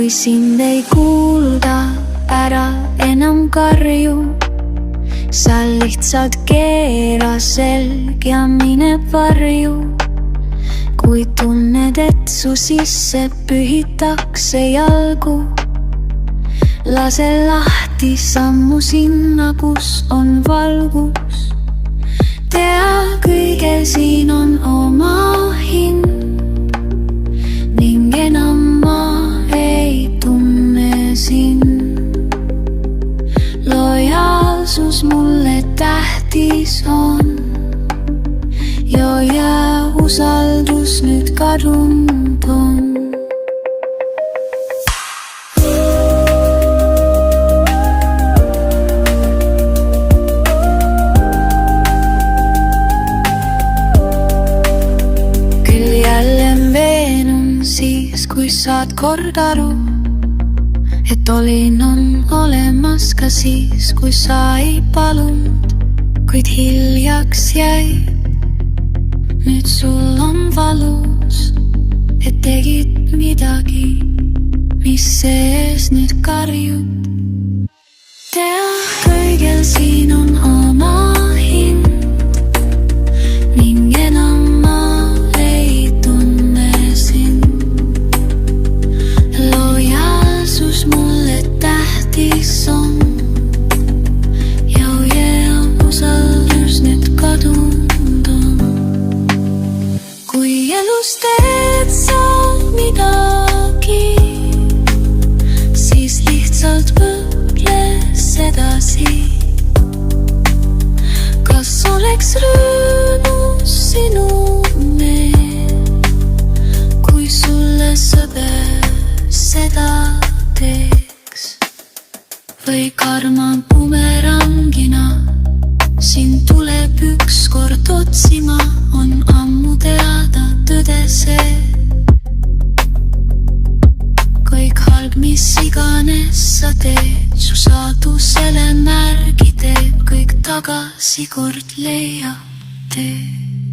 kui sind ei kuulda, ära enam karju. Sa lihtsalt keera selg ja mine varju. Kui tunned, et su sisse pühitakse jalgu, lase lahti sammu sinna, kus on valgus. Tea, kõigel siin on oma hind ning enam ma ei tunne sind. Lojaalsus mulle tähtis on ja usaldus nüüd kadunud on. Küll jälle meenun siis, kui saad kord aru, et olin on olemas ka siis, kui sa ei palunud, kuid hiljaks jäi. Nüüd sul on valus, et tegid midagi, mis sees nüüd karjub. Tea, kõigel siin on oma hind ning enam ma ei tunne sind. Lojaalsus mulle tähtis on ja usaldus nüüd kadunud on. Kui elus teed sa midagi, siis lihtsalt mõtle sedasi. Kas oleks rõõmus sinu meel, kui sulle sõber seda teeks? Või karma bumerangina sind tuleb ükskord otsima, on ammu teada tõde see. Kõik halb, mis iganes sa teed, su saadusele märgi teeb, kõik tagasi kord leia tee.